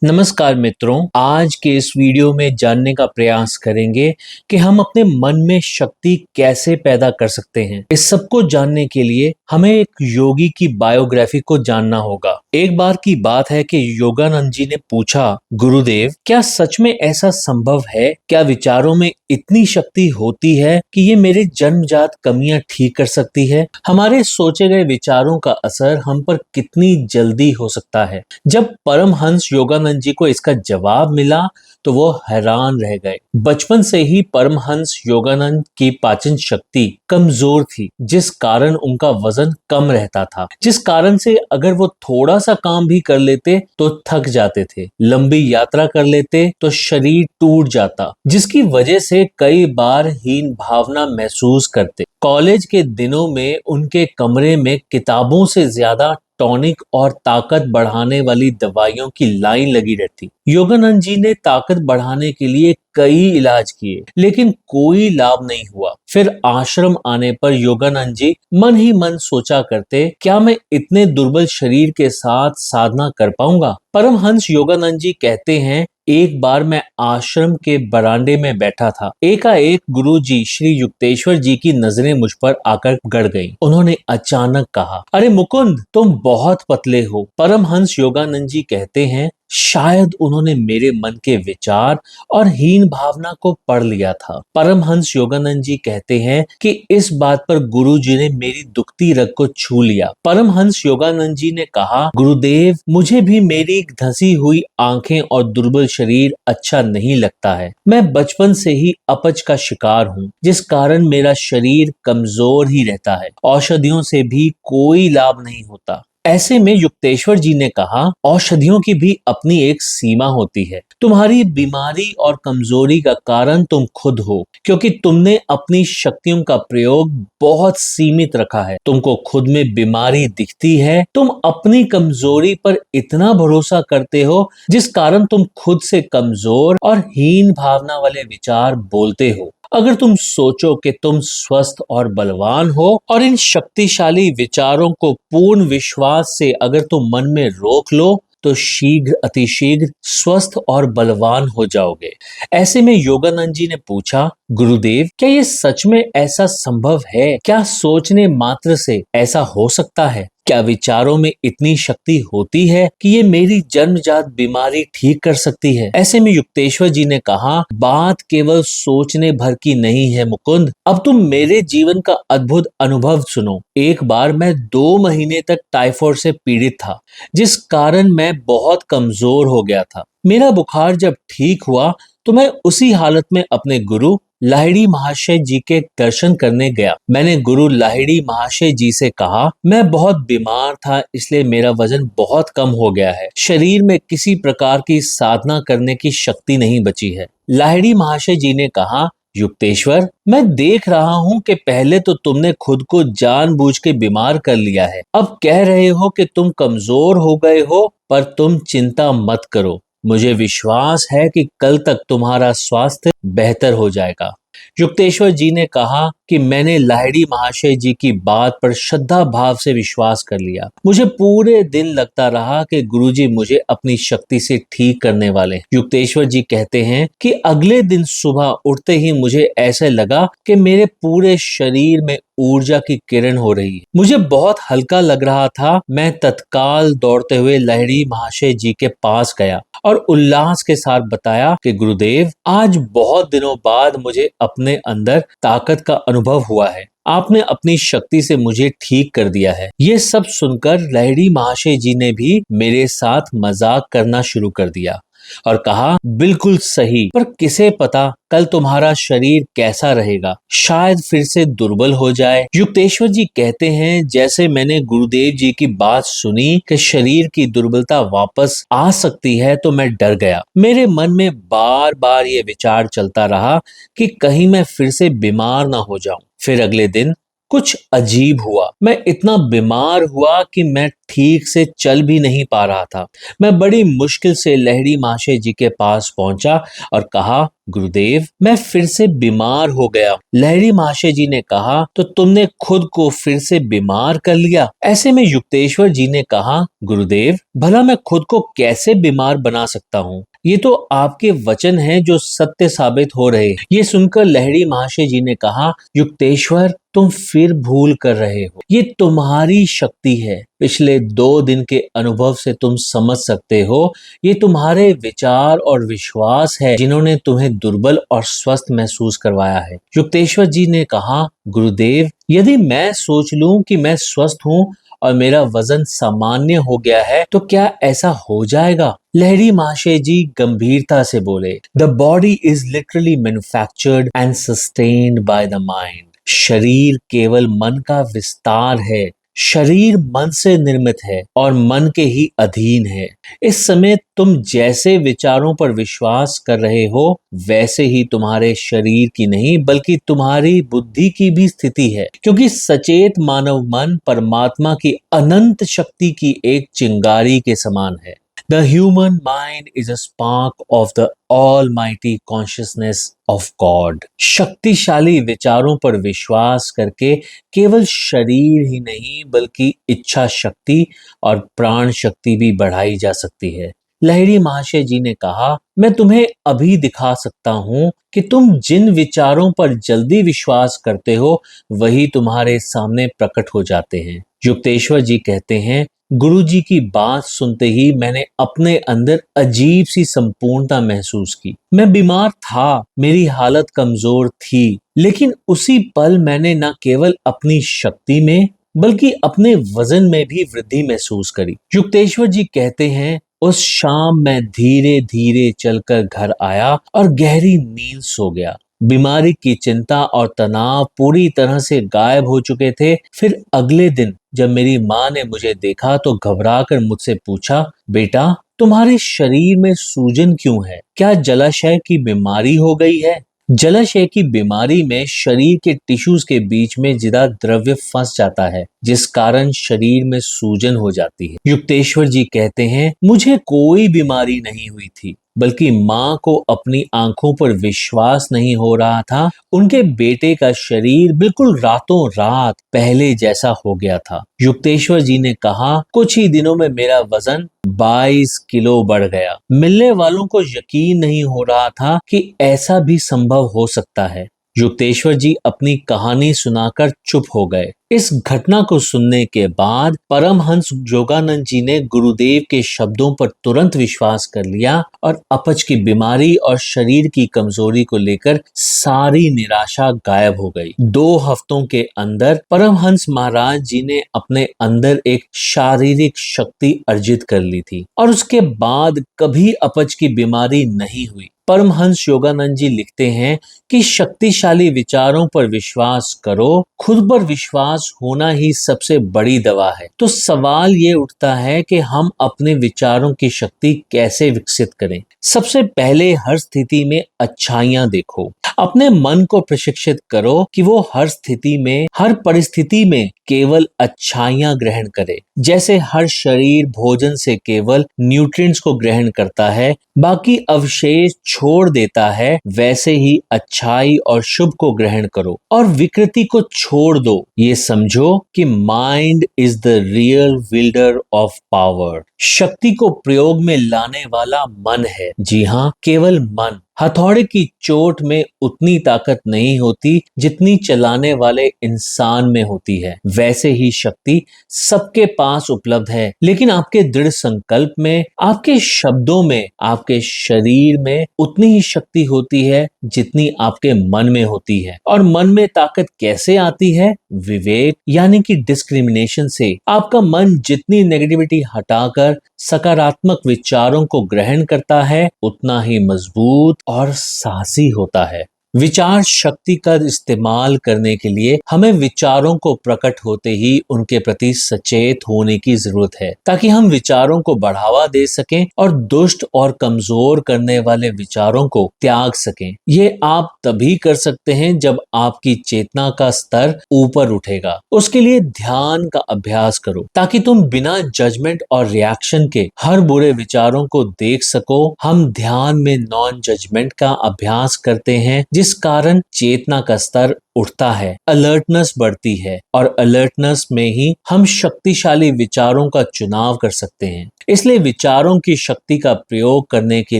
नमस्कार मित्रों, आज के इस वीडियो में जानने का प्रयास करेंगे कि हम अपने मन में शक्ति कैसे पैदा कर सकते हैं। इस सब को जानने के लिए हमें एक योगी की बायोग्राफी को जानना होगा। एक बार की बात है कि योगानंद जी ने पूछा, गुरुदेव, क्या सच में ऐसा संभव है? क्या विचारों में इतनी शक्ति होती है कि ये मेरे जन्मजात कमियां ठीक कर सकती है? हमारे सोचे गए विचारों का असर हम पर कितनी जल्दी हो सकता है? जब परमहंस योगानंद जी को इसका जवाब मिला तो वो हैरान रह गए। बचपन से ही परमहंस योगानंद की पाचन शक्ति कमजोर थी, जिस कारण उनका वजन कम रहता था, जिस कारण से अगर वो थोड़ा सा काम भी कर लेते तो थक जाते थे, लंबी यात्रा कर लेते तो शरीर टूट जाता, जिसकी वजह से कई बार हीन भावना महसूस करते। कॉलेज के दिनों में उनके कमरे में किताबों से ज्यादा टॉनिक और ताकत बढ़ाने वाली दवाइयों की लाइन लगी रहती। योगानंद जी ने ताकत बढ़ाने के लिए कई इलाज किए, लेकिन कोई लाभ नहीं हुआ। फिर आश्रम आने पर योगानंद जी मन ही मन सोचा करते, क्या मैं इतने दुर्बल शरीर के साथ साधना कर पाऊंगा? परमहंस योगानंद जी कहते हैं, एक बार मैं आश्रम के बरामदे में बैठा था। एकाएक गुरु जी श्री युक्तेश्वर जी की नजरें मुझ पर आकर गड़ गईं। उन्होंने अचानक कहा, अरे मुकुंद, तुम बहुत पतले हो। परमहंस योगानंद जी कहते हैं, शायद उन्होंने मेरे मन के विचार और हीन भावना को पढ़ लिया था। परमहंस योगानंद जी कहते हैं कि इस बात पर गुरु जी ने मेरी दुखती रग को छू लिया। परमहंस योगानंद जी ने कहा, गुरुदेव, मुझे भी मेरी धंसी हुई आंखें और दुर्बल शरीर अच्छा नहीं लगता है। मैं बचपन से ही अपच का शिकार हूँ, जिस कारण मेरा शरीर कमजोर ही रहता है। औषधियों से भी कोई लाभ नहीं होता। ऐसे में युक्तेश्वर जी ने कहा, औषधियों की भी अपनी एक सीमा होती है। तुम्हारी बीमारी और कमजोरी का कारण तुम खुद हो, क्योंकि तुमने अपनी शक्तियों का प्रयोग बहुत सीमित रखा है। तुमको खुद में बीमारी दिखती है। तुम अपनी कमजोरी पर इतना भरोसा करते हो, जिस कारण तुम खुद से कमजोर और हीन भावना वाले विचार बोलते हो। अगर तुम सोचो कि तुम स्वस्थ और बलवान हो और इन शक्तिशाली विचारों को पूर्ण विश्वास से अगर तुम मन में रोक लो, तो शीघ्र अतिशीघ्र स्वस्थ और बलवान हो जाओगे। ऐसे में योगानंद जी ने पूछा, गुरुदेव, क्या ये सच में ऐसा संभव है? क्या सोचने मात्र से ऐसा हो सकता है? क्या विचारों में इतनी शक्ति होती है कि ये मेरी जन्मजात बीमारी ठीक कर सकती है? ऐसे में युक्तेश्वर जी ने कहा, बात केवल सोचने भर की नहीं है मुकुंद। अब तुम मेरे जीवन का अद्भुत अनुभव सुनो। एक बार मैं 2 महीने तक टाइफाइड से पीड़ित था, जिस कारण मैं बहुत कमजोर हो गया था। मेरा बुखार जब ठीक हुआ तो मैं उसी हालत में अपने गुरु लाहिड़ी महाशय जी के दर्शन करने गया। मैंने गुरु लाहिड़ी महाशय जी से कहा, मैं बहुत बीमार था, इसलिए मेरा वजन बहुत कम हो गया है। शरीर में किसी प्रकार की साधना करने की शक्ति नहीं बची है। लाहिड़ी महाशय जी ने कहा, युक्तेश्वर, मैं देख रहा हूँ कि पहले तो तुमने खुद को जानबूझ के बीमार कर लिया है। अब कह रहे हो कि तुम कमजोर हो गए हो, पर तुम चिंता मत करो। मुझे विश्वास है कि कल तक तुम्हारा स्वास्थ्य बेहतर हो जाएगा। युक्तेश्वर जी ने कहा कि मैंने लाहिड़ी महाशय जी की बात पर श्रद्धा भाव से विश्वास कर लिया। मुझे पूरे दिन लगता रहा कि गुरुजी मुझे अपनी शक्ति से ठीक करने वाले। युक्तेश्वर जी कहते हैं कि अगले दिन सुबह उठते ही मुझे ऐसे लगा कि मेरे पूरे शरीर में ऊर्जा की किरण हो रही है। मुझे बहुत हल्का लग रहा था। मैं तत्काल दौड़ते हुए लाहिड़ी महाशय जी के पास गया और उल्लास के साथ बताया कि गुरुदेव, आज बहुत दिनों बाद मुझे अपने अंदर ताकत का अनुभव हुआ है। आपने अपनी शक्ति से मुझे ठीक कर दिया है। ये सब सुनकर लाहिड़ी महाशय जी ने भी मेरे साथ मजाक करना शुरू कर दिया और कहा, बिल्कुल सही, पर किसे पता कल तुम्हारा शरीर कैसा रहेगा, शायद फिर से दुर्बल हो जाए। युक्तेश्वर जी कहते हैं, जैसे मैंने गुरुदेव जी की बात सुनी कि शरीर की दुर्बलता वापस आ सकती है, तो मैं डर गया। मेरे मन में बार बार ये विचार चलता रहा कि कहीं मैं फिर से बीमार ना हो जाऊं। फिर अगले दिन कुछ अजीब हुआ। मैं इतना बीमार हुआ कि मैं ठीक से चल भी नहीं पा रहा था। मैं बड़ी मुश्किल से लहड़ी महाशय जी के पास पहुंचा और कहा, गुरुदेव, मैं फिर से बीमार हो गया। लहड़ी महाशय जी ने कहा, तो तुमने खुद को फिर से बीमार कर लिया? ऐसे में युक्तेश्वर जी ने कहा, गुरुदेव, भला मैं खुद को कैसे बीमार बना सकता हूँ? ये तो आपके वचन हैं जो सत्य साबित हो रहे। ये सुनकर लहड़ी महाशय जी ने कहा, युक्तेश्वर, तुम फिर भूल कर रहे हो। ये तुम्हारी शक्ति है। पिछले 2 दिन के अनुभव से तुम समझ सकते हो, ये तुम्हारे विचार और विश्वास है जिन्होंने तुम्हें दुर्बल और स्वस्थ महसूस करवाया है। युक्तेश्वर जी ने कहा, गुरुदेव, यदि मैं सोच लूं कि मैं स्वस्थ हूं और मेरा वजन सामान्य हो गया है, तो क्या ऐसा हो जाएगा? लहड़ी महाशय जी गंभीरता से बोले, the body is literally manufactured and sustained by the mind. शरीर केवल मन का विस्तार है। शरीर मन से निर्मित है और मन के ही अधीन है। इस समय तुम जैसे विचारों पर विश्वास कर रहे हो, वैसे ही तुम्हारे शरीर की नहीं बल्कि तुम्हारी बुद्धि की भी स्थिति है, क्योंकि सचेत मानव मन परमात्मा की अनंत शक्ति की एक चिंगारी के समान है। The human mind is a spark of the almighty consciousness of God. शक्तिशाली विचारों पर विश्वास करके केवल शरीर ही नहीं बल्कि इच्छा शक्ति और प्राण शक्ति भी बढ़ाई जा सकती है। लहड़ी महाशय जी ने कहा, मैं तुम्हें अभी दिखा सकता हूँ कि तुम जिन विचारों पर जल्दी विश्वास करते हो, वही तुम्हारे सामने प्रकट हो जाते हैं। युक्तेश्वर जी कहते हैं, गुरु जी की बात सुनते ही मैंने अपने अंदर अजीब सी संपूर्णता महसूस की। मैं बीमार था, मेरी हालत कमजोर थी, लेकिन उसी पल मैंने न केवल अपनी शक्ति में बल्कि अपने वजन में भी वृद्धि महसूस करी। युक्तेश्वर जी कहते हैं, उस शाम मैं धीरे धीरे चलकर घर आया और गहरी नींद सो गया। बीमारी की चिंता और तनाव पूरी तरह से गायब हो चुके थे। फिर अगले दिन जब मेरी माँ ने मुझे देखा तो घबराकर मुझसे पूछा, बेटा, तुम्हारे शरीर में सूजन क्यों है? क्या जलाशय की बीमारी हो गई है? जलाशय की बीमारी में शरीर के टिश्यूज के बीच में ज्यादा द्रव्य फंस जाता है, जिस कारण शरीर में सूजन हो जाती है। युक्तेश्वर जी कहते हैं, मुझे कोई बीमारी नहीं हुई थी, बल्कि माँ को अपनी आंखों पर विश्वास नहीं हो रहा था। उनके बेटे का शरीर बिल्कुल रातों रात पहले जैसा हो गया था। युक्तेश्वर जी ने कहा, कुछ ही दिनों में मेरा वजन 22 किलो बढ़ गया। मिलने वालों को यकीन नहीं हो रहा था कि ऐसा भी संभव हो सकता है। युक्तेश्वर जी अपनी कहानी सुनाकर चुप हो गए। इस घटना को सुनने के बाद परमहंस योगानंद जी ने गुरुदेव के शब्दों पर तुरंत विश्वास कर लिया और अपच की बीमारी और शरीर की कमजोरी को लेकर सारी निराशा गायब हो गई। 2 हफ्तों के अंदर परमहंस महाराज जी ने अपने अंदर एक शारीरिक शक्ति अर्जित कर ली थी और उसके बाद कभी अपच की बीमारी नहीं हुई। परमहंस योगानंद जी लिखते हैं कि शक्तिशाली विचारों पर विश्वास करो, खुद पर विश्वास होना ही सबसे बड़ी दवा है। तो सवाल ये उठता है कि हम अपने विचारों की शक्ति कैसे विकसित करें? सबसे पहले हर स्थिति में अच्छाइयां देखो। अपने मन को प्रशिक्षित करो कि वो हर स्थिति में, हर परिस्थिति में केवल अच्छाइयां ग्रहण करे। जैसे हर शरीर भोजन से केवल न्यूट्रिएंट्स को ग्रहण करता है, बाकी अवशेष छोड़ देता है, वैसे ही अच्छाई और शुभ को ग्रहण करो और विकृति को छोड़ दो। ये समझो कि mind is the real builder of power. शक्ति को प्रयोग में लाने वाला मन है। जी हाँ, केवल मन। हथौड़े की चोट में उतनी ताकत नहीं होती जितनी चलाने वाले इंसान में होती है। वैसे ही शक्ति सबके पास उपलब्ध है, लेकिन आपके दृढ़ संकल्प में, आपके शब्दों में, आपके शरीर में उतनी ही शक्ति होती है जितनी आपके मन में होती है। और मन में ताकत कैसे आती है? विवेक यानी कि डिस्क्रिमिनेशन से। आपका मन जितनी नेगेटिविटी हटाकर सकारात्मक विचारों को ग्रहण करता है, उतना ही मजबूत और साहसी होता है। विचार शक्ति का इस्तेमाल करने के लिए हमें विचारों को प्रकट होते ही उनके प्रति सचेत होने की जरूरत है, ताकि हम विचारों को बढ़ावा दे सकें और दुष्ट और कमजोर करने वाले विचारों को त्याग सकें। ये आप तभी कर सकते हैं जब आपकी चेतना का स्तर ऊपर उठेगा। उसके लिए ध्यान का अभ्यास करो, ताकि तुम बिना जजमेंट और रिएक्शन के हर बुरे विचारों को देख सको। हम ध्यान में नॉन जजमेंट का अभ्यास करते हैं, जिस कारण चेतना का स्तर उठता है, अलर्टनेस बढ़ती है, और अलर्टनेस में ही हम शक्तिशाली विचारों का चुनाव कर सकते हैं। इसलिए विचारों की शक्ति का प्रयोग करने के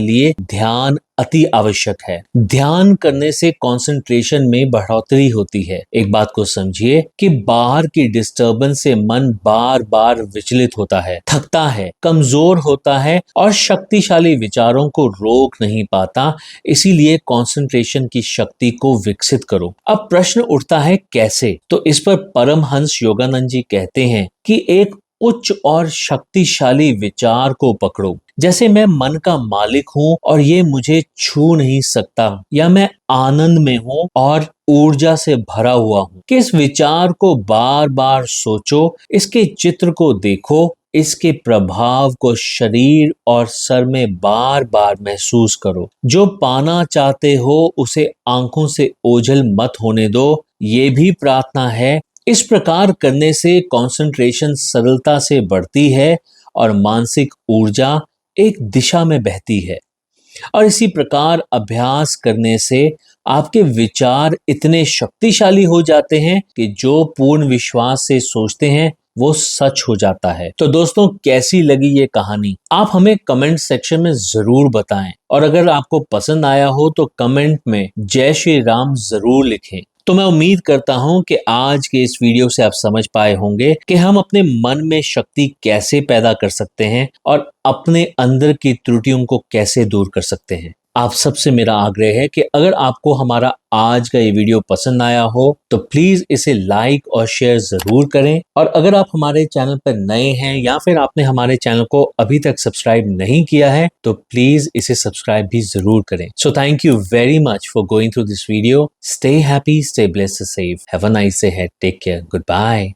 लिए ध्यान अति आवश्यक है। ध्यान करने से कंसंट्रेशन में बढ़ोतरी होती है। एक बात को समझिए कि बाहर की डिस्टरबेंस से मन बार बार विचलित होता है, थकता है, कमजोर होता है और शक्तिशाली विचारों को रोक नहीं पाता। इसीलिए कंसंट्रेशन की शक्ति को विकसित करो। अब प्रश्न उठता है कैसे? तो इस पर परमहंस योगानंद जी कहते हैं कि एक उच्च और शक्तिशाली विचार को पकड़ो, जैसे मैं मन का मालिक हूं और ये मुझे छू नहीं सकता, या मैं आनंद में हूं और ऊर्जा से भरा हुआ हूं। कि इस विचार को बार बार सोचो, इसके चित्र को देखो, इसके प्रभाव को शरीर और सर में बार बार महसूस करो। जो पाना चाहते हो उसे आंखों से ओझल मत होने दो, ये भी प्रार्थना है। इस प्रकार करने से कंसंट्रेशन सरलता से बढ़ती है और मानसिक ऊर्जा एक दिशा में बहती है। और इसी प्रकार अभ्यास करने से आपके विचार इतने शक्तिशाली हो जाते हैं कि जो पूर्ण विश्वास से सोचते हैं वो सच हो जाता है। तो दोस्तों, कैसी लगी ये कहानी? आप हमें कमेंट सेक्शन में जरूर बताएं, और अगर आपको पसंद आया हो तो कमेंट में जय श्री राम जरूर लिखें। तो मैं उम्मीद करता हूं कि आज के इस वीडियो से आप समझ पाए होंगे कि हम अपने मन में शक्ति कैसे पैदा कर सकते हैं और अपने अंदर की त्रुटियों को कैसे दूर कर सकते हैं। आप सबसे मेरा आग्रह है कि अगर आपको हमारा आज का ये वीडियो पसंद आया हो तो प्लीज इसे लाइक और शेयर जरूर करें, और अगर आप हमारे चैनल पर नए हैं या फिर आपने हमारे चैनल को अभी तक सब्सक्राइब नहीं किया है तो प्लीज इसे सब्सक्राइब भी जरूर करें। So thank you very much for going through this video. Stay happy, stay blessed, safe, have a nice day, take care, good bye.